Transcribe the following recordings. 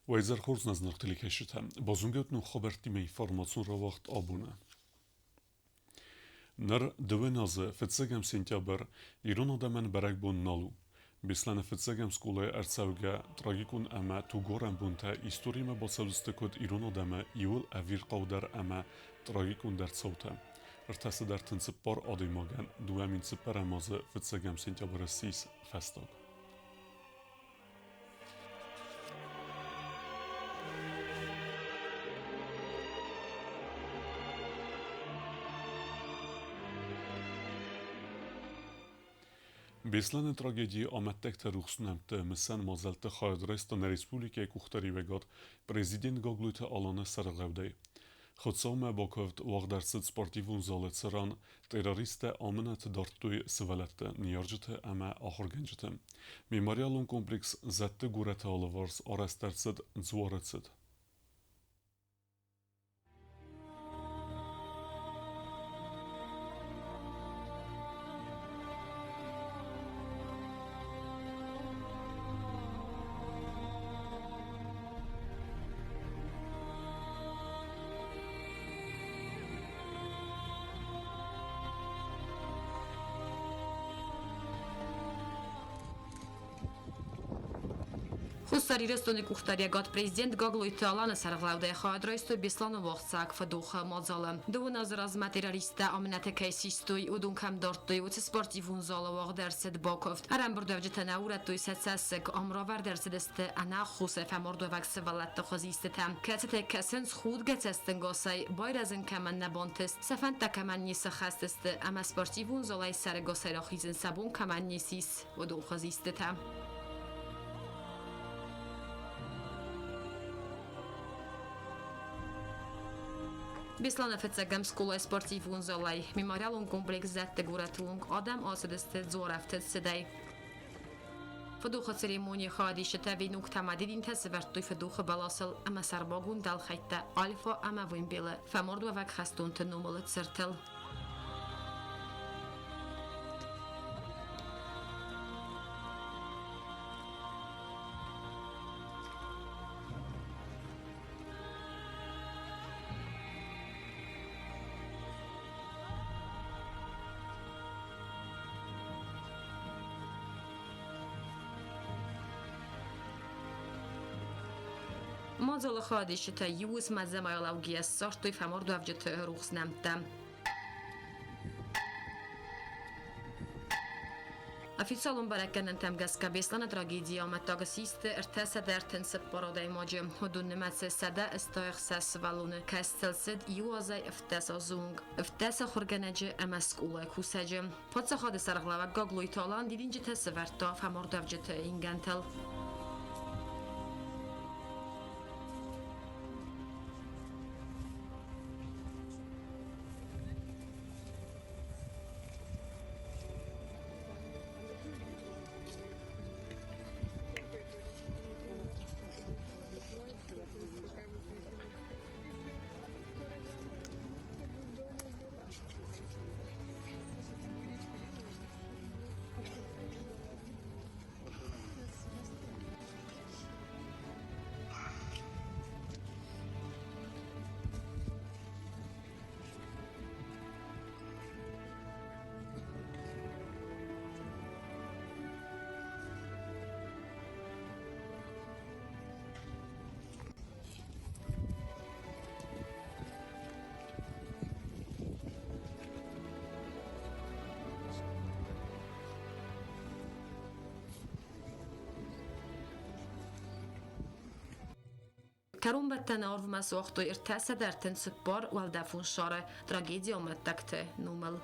ویزر خورز نزنر تلیکشیتم. بازونگت نو خبرتی می فرماسون را وقت آبونه. نر دوه نازه فتسگم سنتیابر ایران آدمن برگ بون نالو. بیسلن فتسگم سکوله ارساوگه تراژیکون اما تو گورم بونته استوریم با سوزستکود ایران آدمه ایول اویر قودر اما تراژیکون در صوته. ارتاس در تنسپار آدیماگن دوامین سپر مازه فتسگم سنتیابر سیس فستاگ. Բեսլանը տրագեդիի ամետտեկտը ռուխսունեմտը մսան մազալտը խայդրեստան ռեսպուլիկե կուխտարի վեգատ պրեզիդենտ գոգլույթը ալանը սարղավդեի։ Խոցում է բոքովդ ուաղդարսıt սպորտիվուն զալեցրան տերորիստը ամնաթ դարտույ սվալատը նիորջտը ամա ախորգենջտը։ Մեմորիալուն կոմպլեքս զատտը գուրաթը ալվարս արաստարսıt ձուարացıt։ Խուսարիրեստոնի կուխտարիագատ պրեզիդենտ գագլույթը ալանը սարղլավդե խայդրոյստու բիսլանը ողցակ վդուխը մոձալը։ Դուն ազրազ մատերարիստը ամնատը կայսիստույ ուդունքամ դորտույ ուց սպորտիվուն զալը ողդերսետ բոքովտ։ Արամբուրդովջիթը նաուրատույ սեցասեք ամրովար դերսեդստը անա խուսը ֆամորդովակ սվալատը խոզիստը։ Կացեթե կասենց խուդ գեցեստն գոսայ բայրազն կամաննա բոնտես սաֆանտա կամաննիսը խաստստը ամա սպորտիվուն զալայ սարը գոսայրոխիզն սաբուն կամաննիսիս ուդուն խոզիստը։ Беслана фецегам скула спортивун золай, мемориалун комплекс зетте гуратунг, адам асадесте зорафтет седай. فدوخ церемонии خادیشته وینوک تمدیدین تسورتوی فدوخ بلاسل اما سرباگون دل خیته آلفا اما وین بیله فمرد و وک خستون تنوملت سرتل. مازال خادیشته یوز مزه مایلاوگی سارتوی فمرد و وجت روخس نمتم. Официалун баракканан тамгаска беслана трагедия аматтагасисте артаса дартен сеппарадай маджи худуннематсе сада استایخسس ولونه کستلسد یوازای افتاسا زونگ افتاسا خورگنجه امسکوله کوسجه پاتسا خاد سرغلاوه گاگلوی تالان دیدینجه تسورتا فمردوجت اینگنتل Karun betten arvmas och irtessa derten suppar och därför skare tragedi om ett takte numel.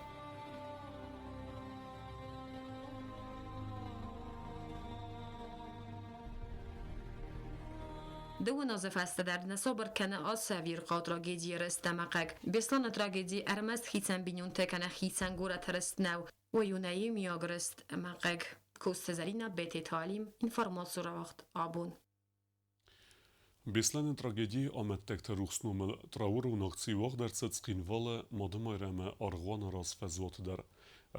دو نازفسته در نصابر کنه آسویر قا تراجدی رستمقق بسلان تراجدی ارمست خیتن بینون تکنه خیتن گوره ترست نو و یونایی میاگرست مقق کوست زلینا بیت تعلیم اینفرماسیون وقت آبون Բեսլանը տրագեդիի ամետտեկտը ռուխսնումը տրավուր ունողցի ող դարձած կինվալը մոդում այրամը արղվան առասվեզ ոտ դար,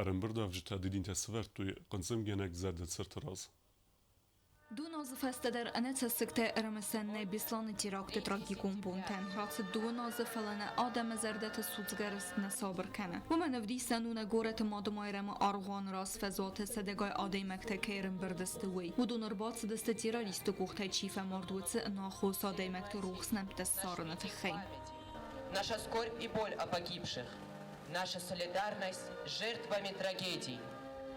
արմբրդավ ժտա դիդին տեսվերտույ, կնցում գենեք զարդը ծրտրազ. Dunas festeder anetssekte ermesenne bislan tirakte tragikun bunten. Rats dunas falana adam zerdet sudzgerst na sabr kana. ومن افدی سنون گورت مادمایرم آرغان راس فزات سدگای آدی مکت کیرم بردستوی و دونر بات سدست تیراریست کوخته چیف مردوت ناخوص آدی مکت روخس نمت سارنت خیم. Наша скорбь и боль о погибших, наша солидарность с жертвами трагедий.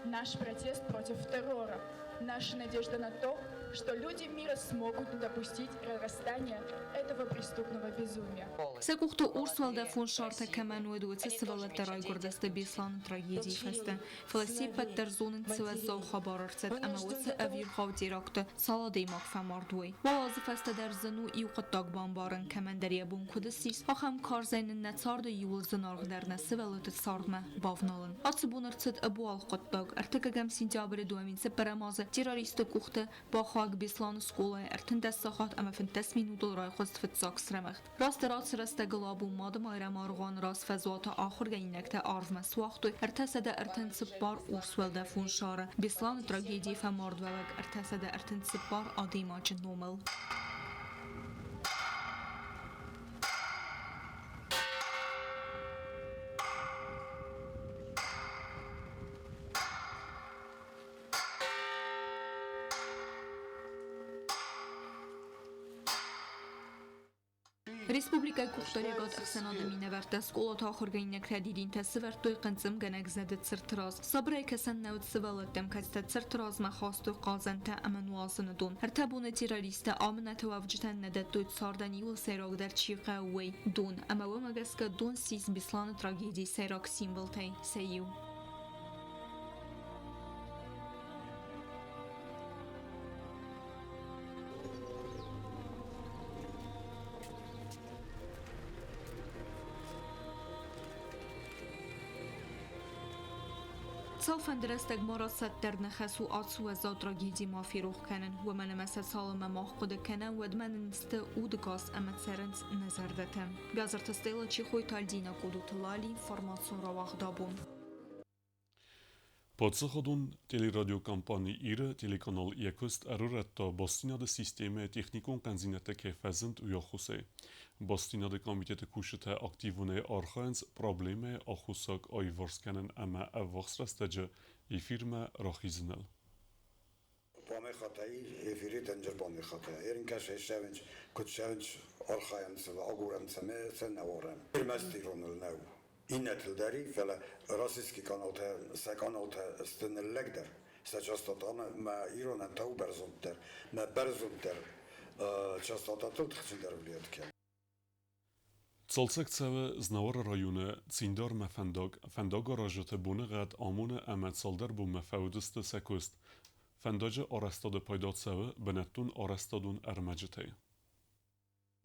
Наш протест против террора, наша надежда на то, что люди мира смогут не допустить прорастания этого преступного безумия. سکوخت اورسوالده فون شارت کمان و دوت سوالت درای گردست بیسلان تراژدی فسته فلسیپ در زون سوزو خبر رسد اما وت اویر خو دیراکت سالادی ماک فماردوی واز فسته در زنو ایو قطاق بامبارن کمان دریا بون کدسیس آخم کارزین نتارد یول زنارغ در نسوالت ساردمه بافنالن آتسبون رسد ابوال قطاق ارتکگم سینتیابر دوامین سپراماز تیراریست کوخت با خاک بیسلان سکوله ارتن دستخات اما فنتس مینودل رای خست فتساکس رمخت راست استقلاب مادم آیرم آرغان راست فزوات آخر گینکت آرز مسواخت ارتسد ارتن سپار اورسول دفون شاره بیسلان تراژدی فمارد وگ ارتسد ارتن سپار آدیماچ نومل Республика Кухторегот Ахсенада Миневерта Сколот Ахургайнек Радидин Тесвертой Канцем Ганек Зедет Цертраз Сабрей Касан Наут Севалатем Кастет Цертраз Махасту Казанта Амануасанадун Артабуна террориста Амната Вавджтан Надетут Сардани و سیراک در چیقه وی دون اما و مگسک دون سیز بیسلان تراژدی سیراک سیمبل تی سیو صافن درستگ مراسد در نخس و آتسو از تراژدی ما فیروخ کنن و من مثل سالم ما خود کنن و دمن نست اودگاز امت سرنس نظر دتم گازر تستیل چی خوی تالدینا کدو تلالی فرماسون را وقت دابون Podsachodun teleradiokampani ire telekanal Ekust aruretta bastinade sisteme technikon kanzinete kefezent uyochuse. Bastinade komitete kushete aktivune archaens probleme achusak ayvarskenen ama avvaxrastece i firma rachiznel. Pame khatay efiri tanjer pame khatay erin kash shavench kut shavench archaens aguram same senawaram firmastironul now إنت الداري فلا راسيسكي كانوا استنلقدر سجاستطانا ما إيران أنتو برزونتر ما برزونتر جاستطاتو تخشندر وليد كان Цалцекцеве знавара районе циндar me fendaga rajete bunegad amune emet saldar bu me feudiste sekust fendaje arestade paydatseve benettun arestadun ermecete.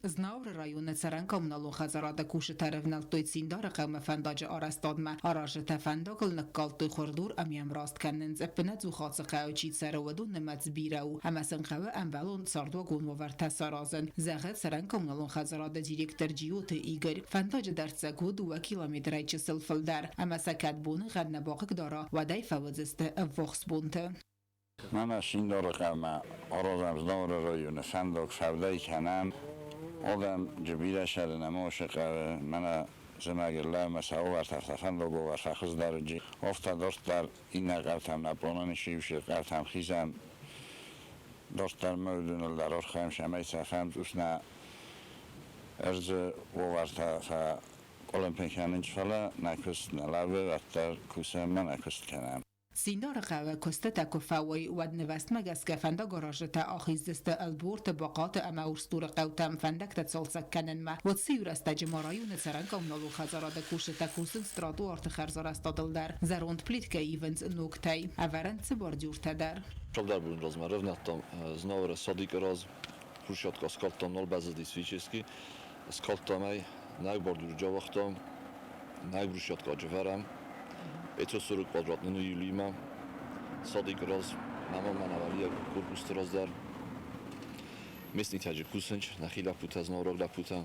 Znavr rajone ceren komnalun khazarada kushte revnaltoy cindar qawme fendaje arestadme arajete fendagl nakkaltoy khordur amyam rast kennen zeppene zu khatse qawchi serowadun nemat birau amasen qawe envelun sardwa gun waverte sarazen zaghe ceren komnalun khazarada direktor jiyot Igor fendaje dertse gud 2 kilometre çesel filder amasakat buni gadne baqik dara waday fawaziste avvax bunte من از شیندار قومه آرازم زنار رایون فندق فردای کنم آدم جبیره شد نماش قوه من زمگرله مساو ورطف فندق و ورفخز درجی افتادارت در این نقرتم نبرانان شیوشی قرتم خیزم داشت در مردون الدرار خواهیم شمه سفهم دوستنه ارز و ورطف المپیکنینج فلا نکست نلوه و در کوسه من نکست کنم Sindar qawe kostet kofaway wad nevast magaske fenda garajete akhiziste albort baqat ama urstur qawtam fendak tatsalsak kanen ma wad siurasta jmarayun saran komnalu khazarada kushete kusin stratu art kharzar astadildar zarond plitka events noktay avarant sibordjurta dar Правда, будем размеревнат там знавер садик раз прушатка скалтам нол базди свически скалтамай найбордур жавахтам найбрушатка жаварам Это 40 квадратный юлима, садик раз, мама манавалия корпус раздар. Местный тяжи кусенч, нахиля пута знорогля пута.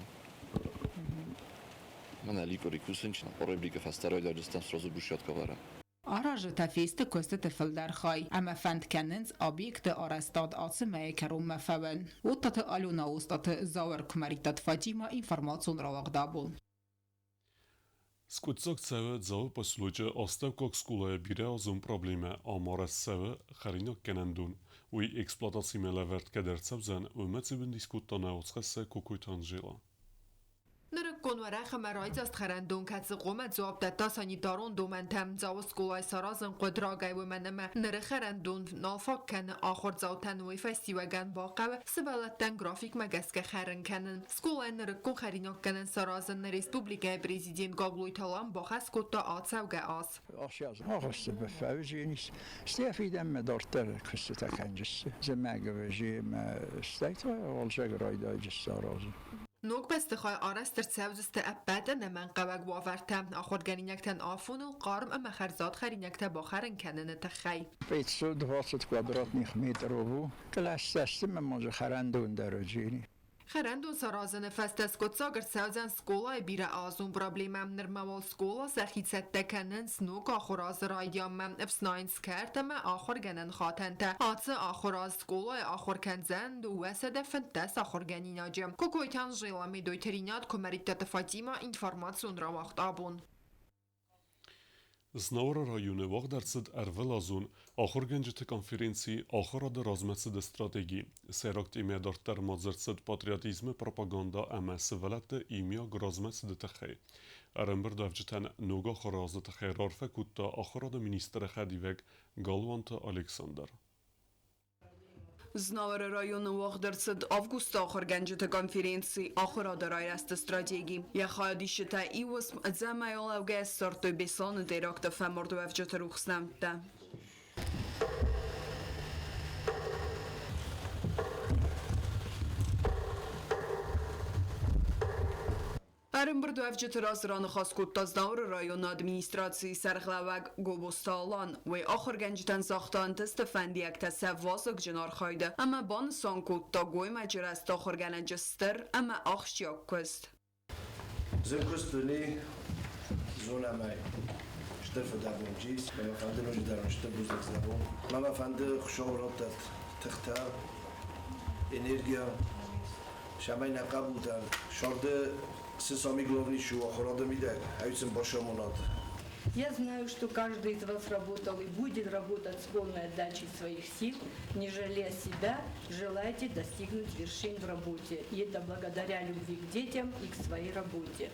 Мен ликори кусенч, на парой блика фастерой дажестам сразу брушатка вара. Araje tefiste kostet filder xay. Ama fend kennens objekt arestad acime kerum mefaven. Uttat aluna ustat zaur kumaritat Fatima informacion ravagdabun. Սկուտսոք ծավը ձավ պսլուջը աստավ կոք սկուլայը բիրե ազում պրոբլիմը ամարաս ծավը խարինոք կենանդուն ու էքսպլատացի մելավերտ կդերցավ զան ու մեծիբն դիսկուտտանա ուծխեսը կուկույթան ժիլա. Конвареха мерайц аст херендун каци қомет зуабдета санитарон дументем зау скулай саразен қудрагай вменеме нere херендун нафак кен ахор заутен уи фестиваган бақав сибалаттен график мегеске херен кенен скулай нere кун херинок кенен саразен республика президент Гоглуй Талан бахас кутта ацавга ас. Aşağısı ağırsı befevciniz. Stefiden mi dortar kısı takancısı. Zemegeveci me steyt ve olacak raydaycısı arazı. نوک بسته خواهی آرست در سوزست ابدا نمن قوگ واورتم آخور گرینکتن آفون و قارم اما خرزاد خرینکت باخرن کنن تخی 520 kvadratnych metrów, klas testim może خرندون درجینی. خرندون سرازن فستس کتساگر سوزن سکولای بیره آزون پرابلیمم نرموال سکولا سخیصت دکنن سنوک آخور از رایدیام من افسناینس کردم آخور گنن خاتن تا آتس آخور از سکولای آخور کنزند و وسد فنتس آخور گنین آجم کوکویتان جیلامی دوی ترینات کمریتت فاتیما اینفارماسیون را وقت آبون. Znavra rajone vaqdartsad arvelazun axor genjete konferensi axorada razmetsid strategi serakt imedortar mozertsad patriotizmi propaganda amas velate imya grazmetsid taxay arambir davjatan noga xorazda taxayrar fakutta axorada ministra xadivek Galvanta Alexander Znavere rayonu vaqdartsad avgust axir genjete konferensi axorada rayrast strategi ya xadishta iwasm zamayolawga sortoy beson derakta famordu avjata ruxsnamda Арымбыр дуавжы разраны хас куттаздаур район администрации сарғлаваг гобосталан вай ахыр генжтен сахтан тест фендиякта саввазык жинар хайда ама бан сан кутта гой мәжираст ахыр генжстер ама ахшяк куст Zem kustuni zona mai Штеф дабунжис мама фанды ножи дароншта бузак забон мама фанды хушавратат тахта энергия шамай нақабудан шорды Сами главный шу охрана мидек, айцем башамонат. Я знаю, что каждый из вас работал и будет работать с полной отдачей своих сил, не жалея себя, желайте достигнуть вершин в работе. И это благодаря любви к детям и к своей работе.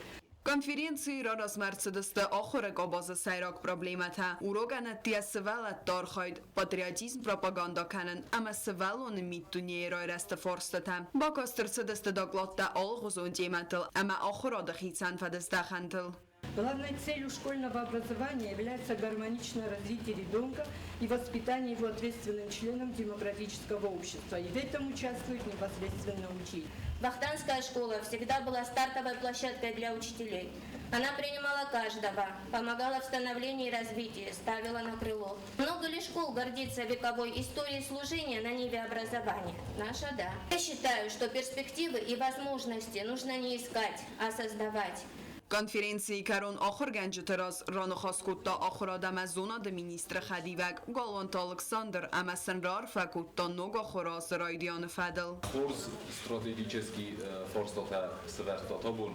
Конференции раз Мерседесте ахорек обаза сайрак проблемата. Урогана тия севелет дархайд патриотизм пропаганда канен, ама севелон миттуnie райресте форстетем. Бакастер седесте даглатта алгозон деметл, ама ахора дахицан федесте хантл. Главной целью школьного образования является гармоничное развитие ребенка и воспитание его ответственным членом демократического общества. И в этом участвует непосредственно учитель. Вахтанская школа всегда была стартовой площадкой для учителей. Она принимала каждого, помогала в становлении и развитии, ставила на крыло. Много ли школ гордится вековой историей служения на ниве образования? Наша – да. Я считаю, что перспективы и возможности нужно не искать, а создавать. Конференции карон ахор генжтераз ранохас кутта ахорадам از زونا د مینیستر خدیوگ گالوانت الکساندر ام سنرار فکوتا نوگا خراس رایدیان فدل Курс стратегический форстата севертата бул.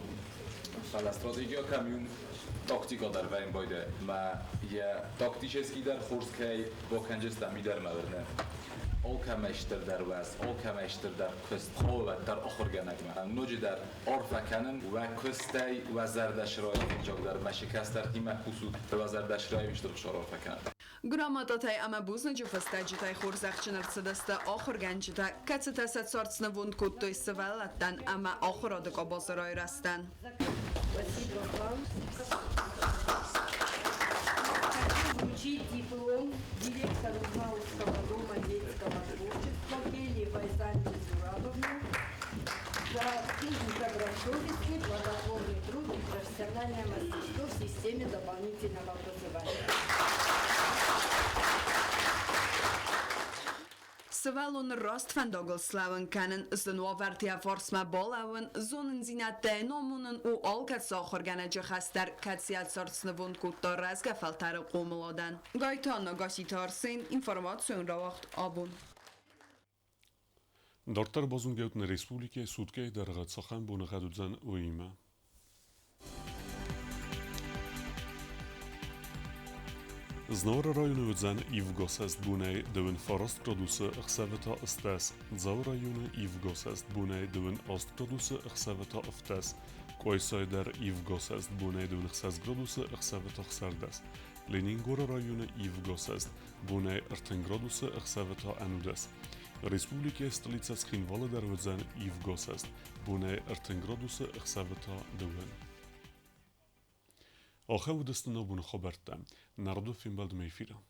Фала стратегия камюн тактика дар вайн байде. Ма я тактический дар хурскай бо канжеста мидер маверне. All kameshtir در وست، all kameshtir در کست خواب در آخر گنگم. نوچه در عرف کنن و کستی و زردشرای اینجا در مشکست در تیم خصوص و زردشرای بیشتر خشار عرف کنن. گراماتای اما بوزن جو فستاجی تای خورزخ چنرسدست آخر گنجی تا کسی تست سارتسن وند کتوی سوالتن اما آخر آدگا بازرای رستن. Вручить диплом директору Маусского дома детского творчества Келли Байзанте Зурабовне за добросовестный, плодотворный труд и профессиональное мастерство в системе дополнительного образования. Sewelon Rost van Dogelslauen kennen, ze nuovertia forsma bolauen, zonen zina nomunen u olkat sochorgane jechester katsiat sortsnevun kulturras gefaltare qomlodan. Gaytan gasitarsin information rawacht abun. Դորտար բոզում գեուտն ռեսպուլիկե սուտկե դարղացախան բունղադուձան ուիմը։ Znora rajonu vëdzan Ivgosest bunej dëvën farost produse ëkseveta ëstes, Dzau rajonu Ivgosest bunej dëvën ost produse ëkseveta ëftes, Kojsoj der Ivgosest bunej dëvën ëkses produse ëkseveta ëksardes, Leningora rajonu Ivgosest bunej ërtën produse ëkseveta anudes, Respublike stolica Skhinvale der vëdzan Ivgosest bunej ërtën produse ëkseveta dëvën. آخه و دست نبون خبرتم نردو فیلم بلد میفیرم